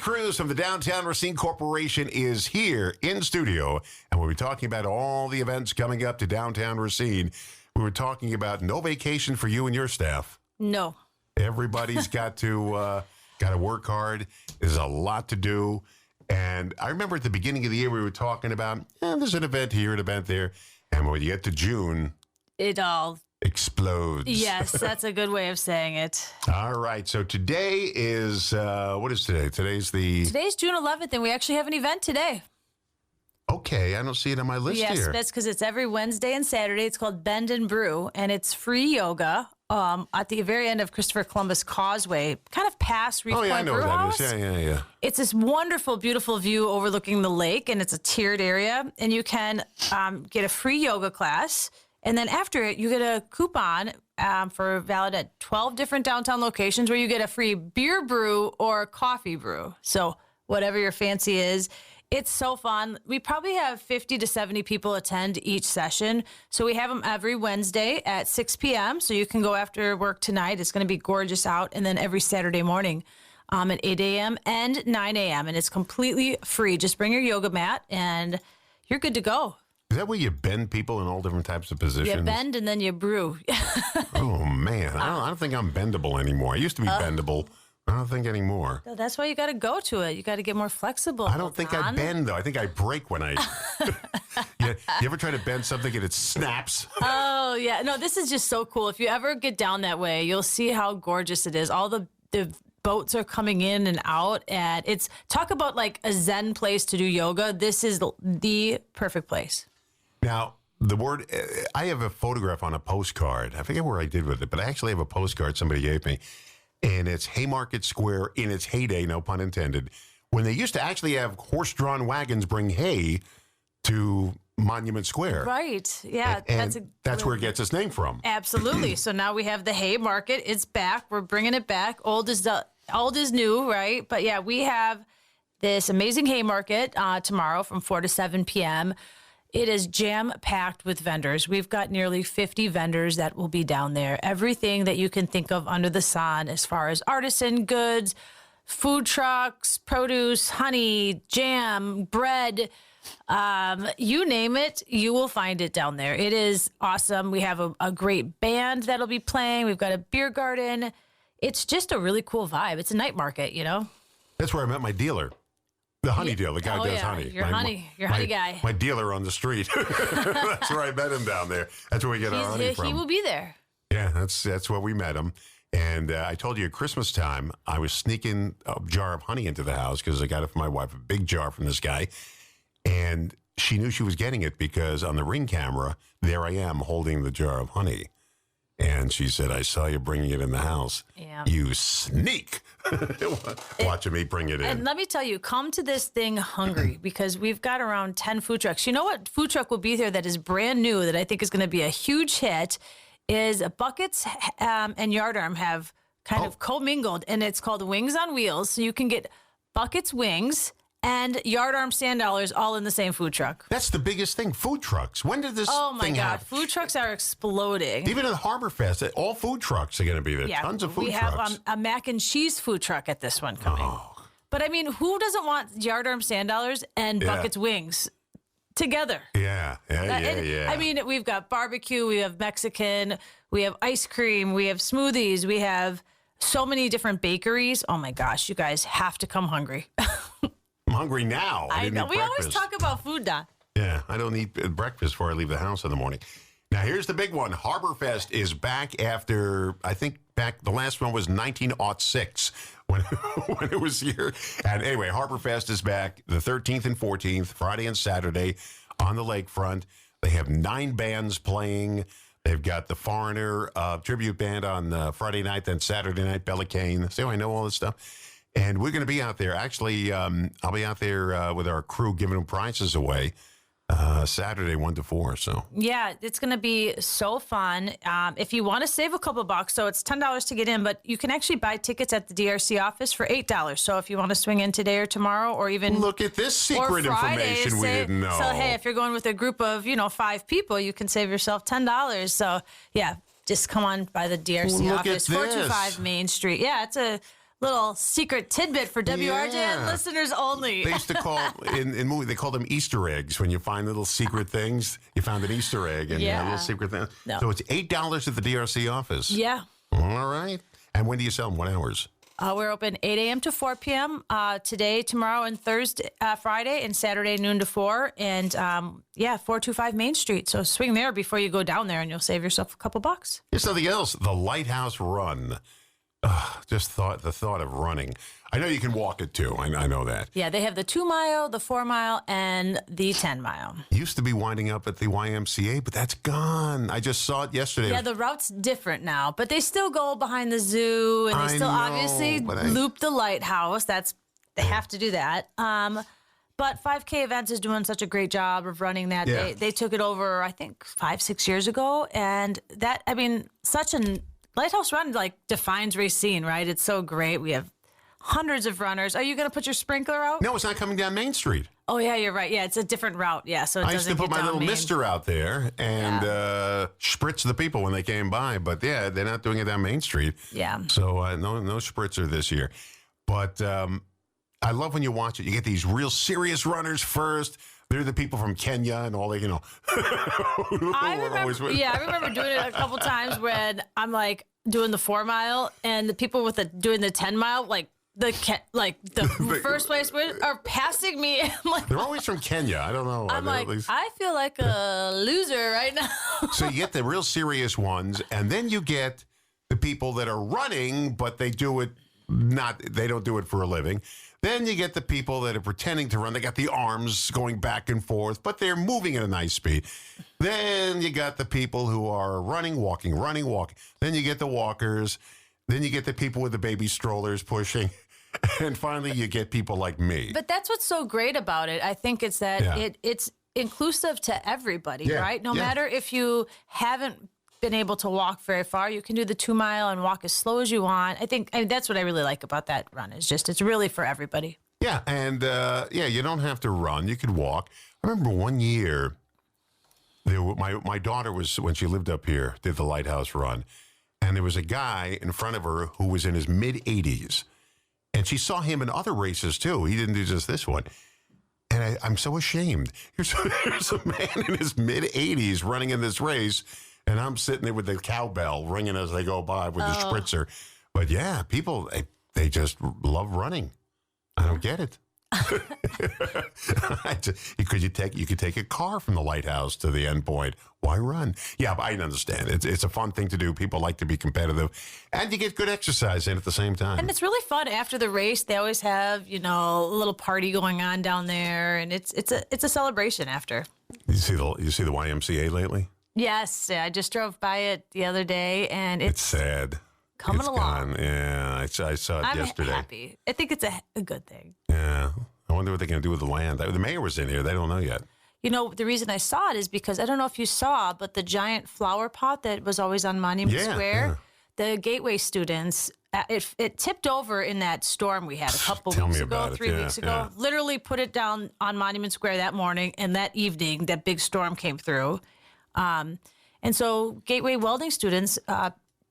Cruz from the Downtown Racine Corporation is here in studio, and we'll be talking about all the events coming up to Downtown Racine. We were talking about no vacation for you and your staff. No. Everybody's got to work hard. There's a lot to do. And I remember at the beginning of the year we were talking about, there's an event here, an event there. And when you get to June, it all explodes. Yes, that's a good way of saying it. All right. So today is, what is today? Today's June 11th, and we actually have an event today. Okay. I don't see it on my list here. Yes, that's because it's every Wednesday and Saturday. It's called Bend and Brew, and it's free yoga at the very end of Christopher Columbus Causeway, kind of past Reef Point I know Brew where that House. is. Yeah. It's this wonderful, beautiful view overlooking the lake, and it's a tiered area, and you can get a free yoga class. And then after it, you get a coupon for valid at 12 different downtown locations where you get a free beer brew or coffee brew. So whatever your fancy is, it's so fun. We probably have 50 to 70 people attend each session. So we have them every Wednesday at 6 p.m. So you can go after work tonight. It's going to be gorgeous out. And then every Saturday morning at 8 a.m. and 9 a.m. And it's completely free. Just bring your yoga mat and you're good to go. Is that where you bend people in all different types of positions? You bend and then you brew. Oh, man. I don't think I'm bendable anymore. I used to be bendable. I don't think anymore. No, that's why you got to go to it. You got to get more flexible. I don't think I bend, though. I think I break when I... you ever try to bend something and it snaps? Oh, yeah. No, this is just so cool. If you ever get down that way, you'll see how gorgeous it is. All the boats are coming in and out. And it's... Talk about like a Zen place to do yoga. This is the perfect place. Now, the word, I have a photograph on a postcard. I forget where I did with it, but I actually have a postcard somebody gave me. And it's Haymarket Square in its heyday, no pun intended, when they used to actually have horse-drawn wagons bring hay to Monument Square. Right. Yeah. And that's where it gets its name from. Absolutely. So now we have the Haymarket. It's back. We're bringing it back. Old is new, right? But yeah, we have this amazing Haymarket tomorrow from 4 to 7 p.m. It is jam-packed with vendors. We've got nearly 50 vendors that will be down there. Everything that you can think of under the sun as far as artisan goods, food trucks, produce, honey, jam, bread, you name it, you will find it down there. It is awesome. We have a great band that'll be playing. We've got a beer garden. It's just a really cool vibe. It's a night market, you know? That's where I met my dealer. The honey dealer, the guy who does honey. Your honey guy. My dealer on the street. That's where I met him down there. That's where we get our honey from. He will be there. Yeah, that's where we met him. And I told you at Christmas time, I was sneaking a jar of honey into the house because I got it for my wife, a big jar from this guy. And she knew she was getting it because on the Ring camera, there I am holding the jar of honey. And she said, I saw you bringing it in the house. Yeah. You sneak. Watching me bring it in. And let me tell you, come to this thing hungry because we've got around 10 food trucks. You know what food truck will be there that is brand new that I think is going to be a huge hit is Buckets and Yardarm have kind of commingled, and it's called Wings on Wheels. So you can get Buckets wings and Yardarm sand dollars all in the same food truck. That's the biggest thing, food trucks. When did this thing happen? Food trucks are exploding. Even at Harbor Fest, all food trucks are going to be there. Yeah, tons of food we trucks. have a mac and cheese food truck at this one coming. Oh. But I mean, who doesn't want Yardarm sand dollars and Buckets wings together? Yeah. I mean, we've got barbecue, we have Mexican, we have ice cream, we have smoothies, we have so many different bakeries. Oh my gosh, you guys have to come hungry. I'm hungry now. I know. We breakfast. always talk about food, Don. Yeah, I don't eat breakfast before I leave the house in the morning. Now, here's the big one. Harbor Fest is back after, I think, the last one was 1906 when it was here. And anyway, Harbor Fest is back the 13th and 14th, Friday and Saturday on the lakefront. They have 9 bands playing. They've got the Foreigner tribute band on Friday night, then Saturday night, Bella Kane. See how I know all this stuff? And we're going to be out there. Actually, I'll be out there with our crew giving them prizes away Saturday 1 to 4. So yeah, it's going to be so fun. If you want to save a couple bucks, so it's $10 to get in, but you can actually buy tickets at the DRC office for $8. So if you want to swing in today or tomorrow, or even look at this secret information we didn't know. So hey, if you're going with a group of 5 people, you can save yourself $10. So yeah, just come on by the DRC office, 425 Main Street. Yeah, it's a Little secret tidbit for WRJN Yeah. listeners only. They used to call in movie. They call them Easter eggs when you find little secret things. You found an Easter egg and Yeah. a little secret thing. No. So it's $8 at the DRC office. Yeah. All right. And when do you sell them? What hours? We're open 8 a.m. to 4 p.m. Today, tomorrow, and Thursday, Friday, and Saturday, noon to 4. And 425 Main Street. So swing there before you go down there, and you'll save yourself a couple bucks. Here's something else. The Lighthouse Run. The thought of running. I know you can walk it too. I know that. Yeah, they have the 2 mile, the 4 mile, and the 10 mile. Used to be winding up at the YMCA, but that's gone. I just saw it yesterday. Yeah, the route's different now, but they still go behind the zoo, and they I still know, obviously but loop the lighthouse. They have to do that. But 5K Events is doing such a great job of running that. Yeah. They took it over, I think, 5-6 years ago, and that, I mean, such an Lighthouse Run like defines Racine, right? It's so great. We have hundreds of runners. Are you going to put your sprinkler out? No, it's not coming down Main Street. Oh yeah, you're right. Yeah, it's a different route. Yeah, so it I used to doesn't put get my down little Main. mister out there and spritz the people when they came by. But yeah, they're not doing it down Main Street. Yeah. So no spritzer this year. But I love when you watch it. You get these real serious runners first. They're the people from Kenya and all that, I remember doing it a couple times when I'm like doing the 4 mile and the people doing the 10 mile, like the first place are passing me. I'm like, They're always from Kenya. I don't know. I'm like, I feel like a loser right now. So you get the real serious ones, and then you get the people that are running, but they don't do it for a living. Then you get the people that are pretending to run. They got the arms going back and forth, but they're moving at a nice speed. Then you got the people who are running, walking. Then you get the walkers. Then you get the people with the baby strollers pushing. And finally, you get people like me. But that's what's so great about it. I think it's that it's inclusive to everybody, right? No matter if you haven't been able to walk very far, you can do the 2 mile and walk as slow as you want. I mean, that's what I really like about that run. It's really for everybody. Yeah, and you don't have to run. You could walk. I remember one year, my daughter was, when she lived up here, did the Lighthouse Run. And there was a guy in front of her who was in his mid-80s. And she saw him in other races, too. He didn't do just this one. And I'm so ashamed. Here's a man in his mid-80s running in this race. And I'm sitting there with the cowbell ringing as they go by with the spritzer. But yeah, people, they just love running. I don't get it. Because you could take a car from the lighthouse to the end point. Why run? Yeah, but I understand. It's a fun thing to do. People like to be competitive, and you get good exercise in at the same time. And it's really fun after the race. They always have a little party going on down there, and it's a celebration after. You see the YMCA lately? Yes, I just drove by it the other day, and It's sad. coming It's along. gone. Yeah, I saw it I'm yesterday. happy. I think it's a good thing. Yeah, I wonder what they're going to do with the land. The mayor was in here. They don't know yet. The reason I saw it is because I don't know if you saw, but the giant flower pot that was always on Monument Square, the Gateway students, it tipped over in that storm we had a couple Tell weeks me ago, about it. 3 weeks ago. Yeah. Literally put it down on Monument Square that morning, and that evening, that big storm came through. And so Gateway welding students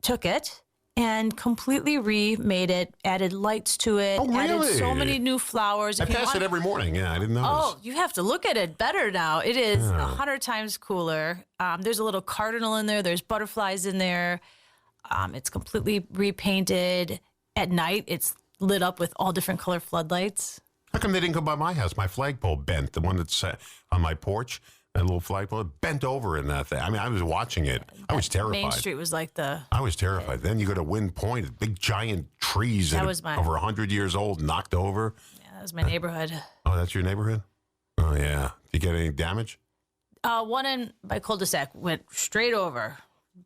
took it and completely remade it, added lights to it, Oh, added really? so many new flowers. I If you pass want- it every morning. Yeah, I didn't notice. Oh, you have to look at it better now. It is 100 times cooler. There's a little cardinal in there. There's butterflies in there. It's completely repainted. At night, it's lit up with all different color floodlights. How come they didn't come by my house? My flagpole bent. The one that's on my porch, that little flagpole, bent over in that thing. I mean, I was watching it. I was terrified. Main Street was like I was terrified. Then you go to Wind Point, big giant trees That that was are my- over 100 years old, knocked over. that was my neighborhood. Oh, that's your neighborhood? Oh, yeah. Did you get any damage? One in my cul-de-sac went straight over.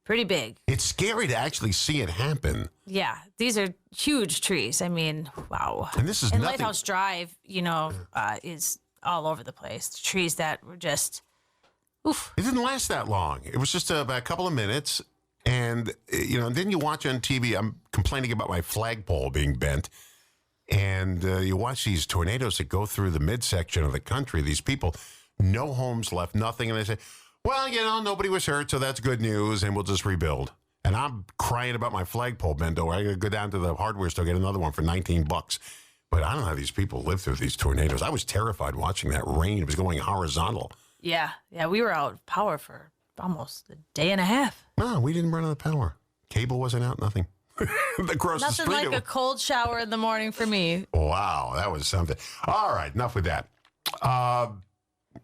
Pretty big. It's scary to actually see it happen. Yeah, these are huge trees. I mean, wow. And this is And nothing. Lighthouse Drive, is all over the place. The trees that were just, oof. It didn't last that long. It was just about a couple of minutes. And, then you watch on TV, I'm complaining about my flagpole being bent. And you watch these tornadoes that go through the midsection of the country. These people, no homes left, nothing. And they say, well, nobody was hurt, so that's good news, and we'll just rebuild. and I'm crying about my flagpole, Bendo. I got to go down to the hardware store, get another one for $19. But I don't know how these people live through these tornadoes. I was terrified watching that rain. It was going horizontal. Yeah, we were out of power for almost a day and a half. No, we didn't run out of power. Cable wasn't out, nothing. Across the Nothing street. like a cold shower in the morning for me. Wow, that was something. All right, enough with that.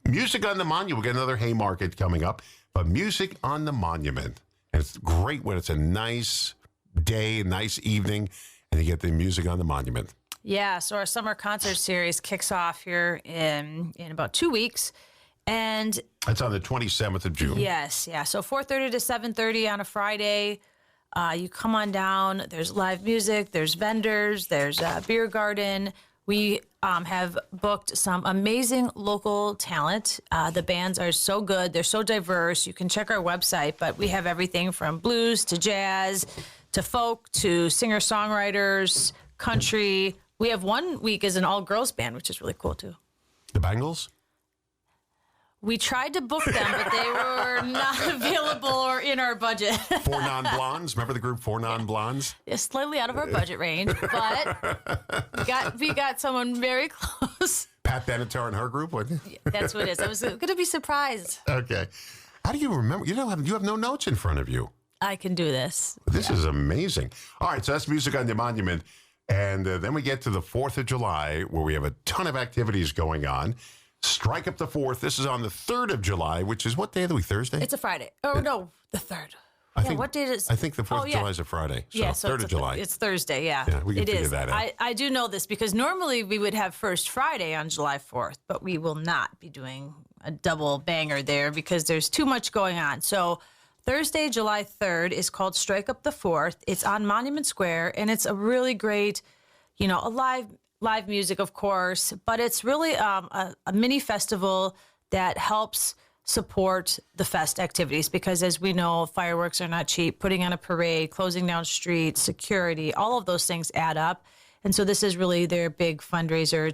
Music on the Monument. We'll get another Haymarket coming up. But Music on the Monument. And it's great when it's a nice day, a nice evening, and you get the Music on the Monument. Yeah, so our summer concert series kicks off here in about 2 weeks. And That's on the 27th of June. yes, yeah. So 4:30 to 7:30 on a Friday. You come on down. There's live music. There's vendors. There's a beer garden. We have booked some amazing local talent. The bands are so good. They're so diverse. You can check our website, but we have everything from blues to jazz to folk to singer-songwriters, country. We have 1 week as an all-girls band, which is really cool, too. The Bangles? We tried to book them, but they were not available or in our budget. Four Non-Blondes? Remember the group Four Non-Blondes? It's slightly out of our budget range, but we got someone very close. Pat Benatar and her group? Wasn't it? That's what it is. I was going to be surprised. Okay. How do you remember? You have no notes in front of you. I can do this. This is amazing. All right, so that's Music on the Monument. And then we get to the 4th of July, where we have a ton of activities going on. Strike Up the 4th. This is on the 3rd of July, which is what day of the week? Thursday? It's a Friday. Oh, no, the 3rd. What day is I think the 4th of July is a Friday. So, 3rd of July. It's Thursday, yeah. Yeah, we can it figure is. that out. I do know this because normally we would have First Friday on July 4th, but we will not be doing a double banger there because there's too much going on. So Thursday, July 3rd is called Strike Up the 4th. It's on Monument Square, and it's a really great, a live music, of course, but it's really a mini festival that helps support the fest activities because, as we know, fireworks are not cheap. Putting on a parade, closing down streets, security, all of those things add up. And so this is really their big fundraiser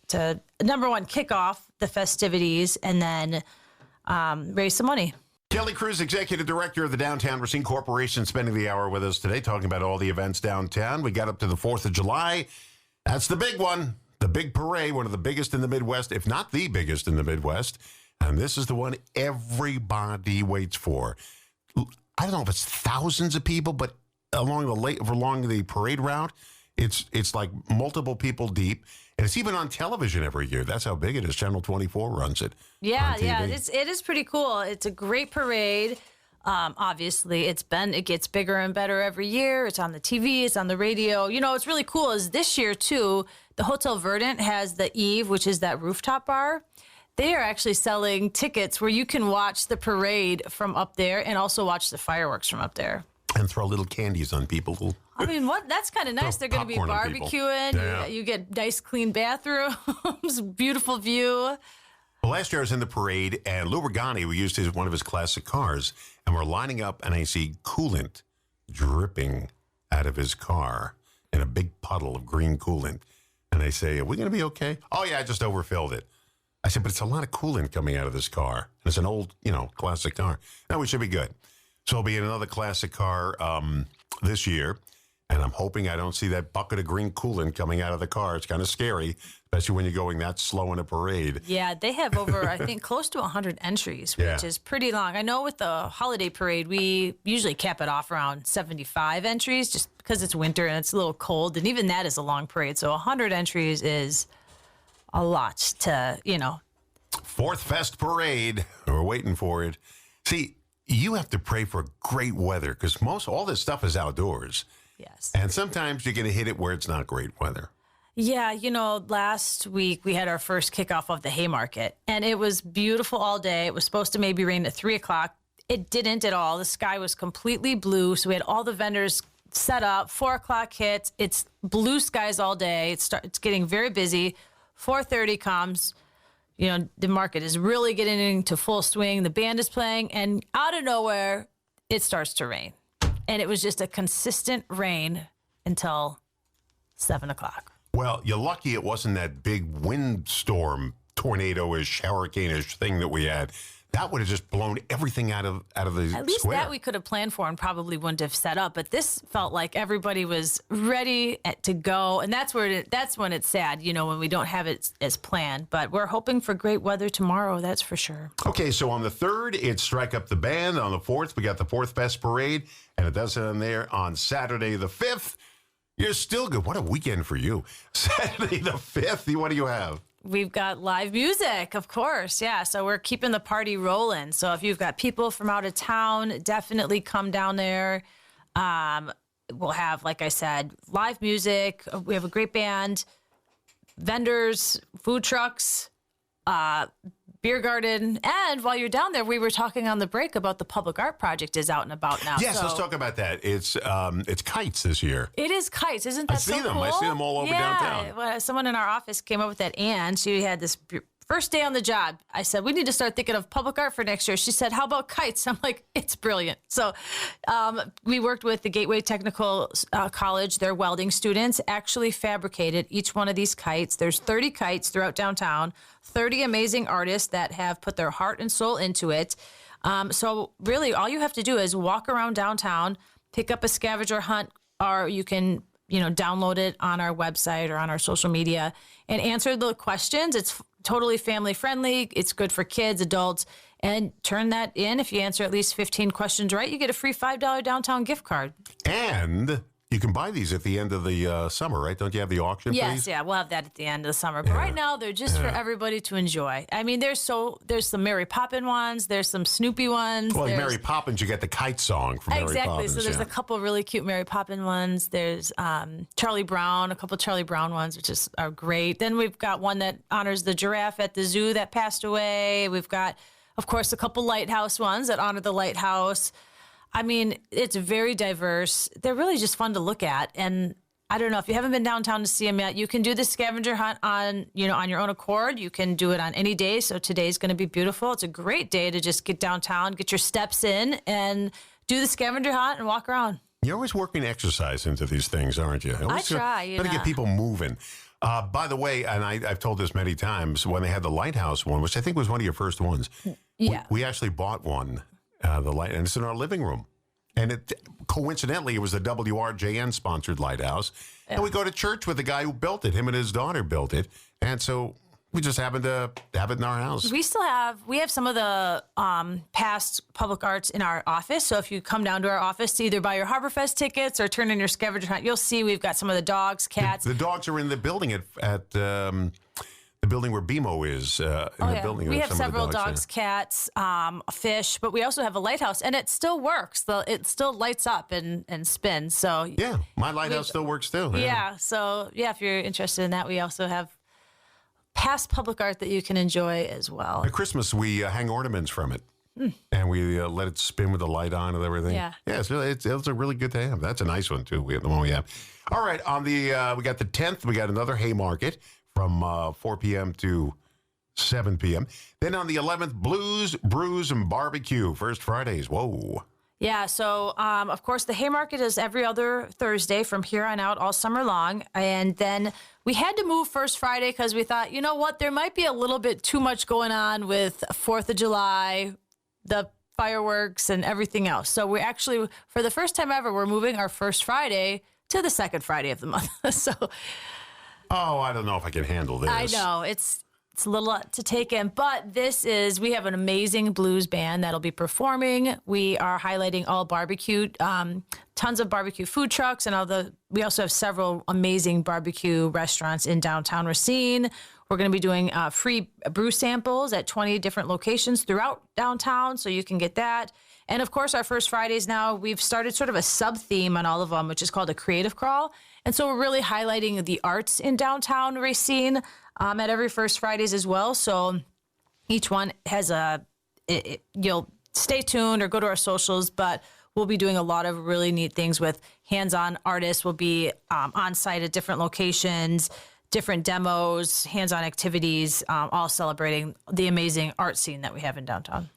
to number one, kick off the festivities and then raise some money. Kelly Cruz, Executive Director of the Downtown Racine Corporation, spending the hour with us today talking about all the events downtown. We got up to the 4th of July. That's the big one, the big parade, one of the biggest in the Midwest, if not the biggest in the Midwest. And this is the one everybody waits for. I don't know if it's thousands of people, but along the parade route, it's like multiple people deep. And it's even on television every year. That's how big it is. Channel 24 runs it. Yeah, on TV. it is pretty cool. It's a great parade. Obviously, it gets bigger and better every year. It's on the TV, it's on the radio. What's really cool is this year, too, the Hotel Verdant has the Eve, which is that rooftop bar. They are actually selling tickets where you can watch the parade from up there and also watch the fireworks from up there. And throw little candies on people. I mean, that's kind of nice. They're going to be popcorn on people. barbecuing. Yeah. You get nice, clean bathrooms, beautiful view. Well, last year I was in the parade, and Lou Regani, we used one of his classic cars, and we're lining up, and I see coolant dripping out of his car in a big puddle of green coolant. And I say, are we going to be okay? Oh, yeah, I just overfilled it. I said, but it's a lot of coolant coming out of this car. And it's an old, classic car. No, we should be good. So I'll be in another classic car this year, and I'm hoping I don't see that bucket of green coolant coming out of the car. It's kind of scary, especially when you're going that slow in a parade. Yeah, they have over, I think, close to 100 entries, which is pretty long. I know with the holiday parade, we usually cap it off around 75 entries just because it's winter and it's a little cold. And even that is a long parade. So 100 entries is a lot to, Fourth Fest Parade. We're waiting for it. See, you have to pray for great weather because all this stuff is outdoors. Yes. And sometimes you're going to hit it where it's not great weather. Yeah, last week we had our first kickoff of the Haymarket, and it was beautiful all day. It was supposed to maybe rain at 3 o'clock. It didn't at all. The sky was completely blue, so we had all the vendors set up. 4 o'clock hits. It's blue skies all day. It's getting very busy. 4:30 comes. The market is really getting into full swing. The band is playing, and out of nowhere, it starts to rain. And it was just a consistent rain until 7 o'clock. Well, you're lucky it wasn't that big windstorm, tornado-ish, hurricane-ish thing that we had. That would have just blown everything out of the At least square. that we could have planned for and probably wouldn't have set up. But this felt like everybody was ready to go, and that's when it's sad, when we don't have it as planned. But we're hoping for great weather tomorrow. That's for sure. Okay, so on the 3rd, it's Strike Up the Band. On the 4th, we got the 4th Fest Parade, and it does end there on Saturday the 5th. You're still good. What a weekend for you. Saturday the 5th, what do you have? We've got live music, of course. Yeah. So we're keeping the party rolling. So if you've got people from out of town, definitely come down there. We'll have, like I said, live music. We have a great band, vendors, food trucks, beer garden. And while you're down there, we were talking on the break about the public art project is out and about now. Yes, so let's talk about that. It's kites this year. It is kites. Isn't that so cool? I see them all over downtown. Well, someone in our office came up with that, and she had this first day on the job. I said, we need to start thinking of public art for next year. She said, how about kites? I'm like, it's brilliant. So we worked with the Gateway Technical College. Their welding students actually fabricated each one of these kites. There's 30 kites throughout downtown, 30 amazing artists that have put their heart and soul into it. So really, all you have to do is walk around downtown, pick up a scavenger hunt, or you can download it on our website or on our social media and answer the questions. It's totally family friendly. It's good for kids, adults, and turn that in. If you answer at least 15 questions right, you get a free $5 downtown gift card. And you can buy these at the end of the summer, right? Don't you have the auction for Yes, these? yeah, we'll have that at the end of the summer. But right now, they're just for everybody to enjoy. I mean, there's some Mary Poppins ones. There's some Snoopy ones. Well, there's, Mary Poppins, you get the kite song from Mary Poppins. So there's a couple really cute Mary Poppins ones. There's Charlie Brown, a couple Charlie Brown ones, which are great. Then we've got one that honors the giraffe at the zoo that passed away. We've got, of course, a couple lighthouse ones that honor the lighthouse. I mean, it's very diverse. They're really just fun to look at. And I don't know, if you haven't been downtown to see them yet, you can do the scavenger hunt on your own accord. You can do it on any day. So today's going to be beautiful. It's a great day to just get downtown, get your steps in, and do the scavenger hunt and walk around. You're always working exercise into these things, aren't you? I try. Got to get people moving. By the way, and I've told this many times, when they had the lighthouse one, which I think was one of your first ones, Yeah. we actually bought one. The light, and it's in our living room. And coincidentally, it was the WRJN sponsored lighthouse. Yeah. And we go to church with the guy who built it. Him and his daughter built it. And so we just happened to have it in our house. We have some of the past public arts in our office. So if you come down to our office to either buy your HarborFest tickets or turn in your scavenger hunt, you'll see we've got some of the dogs, cats. The dogs are in the building at the building where BMO is. The building. We have several dogs, cats, fish, but we also have a lighthouse, and it still works. It still lights up and spins. So yeah, my lighthouse still works too. Yeah. So yeah, if you're interested in that, we also have past public art that you can enjoy as well. At Christmas, we hang ornaments from it. And we let it spin with the light on and everything. Yeah, it's a really good to have. That's a nice one too. We have the one we have. All right, on the we got the 10th. We got another Haymarket from 4 p.m. to 7 p.m. Then on the 11th, Blues, Brews, and Barbecue. First Fridays. Whoa. Yeah, so of course the Haymarket is every other Thursday from here on out all summer long. And then we had to move First Friday because we thought, you know what, there might be a little bit too much going on with 4th of July, the fireworks, and everything else. So we actually, for the first time ever, we're moving our First Friday to the second Friday of the month. So, I don't know if I can handle this. I know it's a little lot to take in, but we have an amazing blues band that'll be performing. We are highlighting all barbecue, tons of barbecue food trucks, and we also have several amazing barbecue restaurants in downtown Racine. We're going to be doing free brew samples at 20 different locations throughout downtown, so you can get that. And of course, our First Fridays now, we've started sort of a sub-theme on all of them, which is called a creative crawl. And so we're really highlighting the arts in downtown Racine at every First Fridays as well. So each one has you'll stay tuned or go to our socials, but we'll be doing a lot of really neat things with hands-on artists. We'll be on site at different locations, different demos, hands-on activities, all celebrating the amazing art scene that we have in downtown.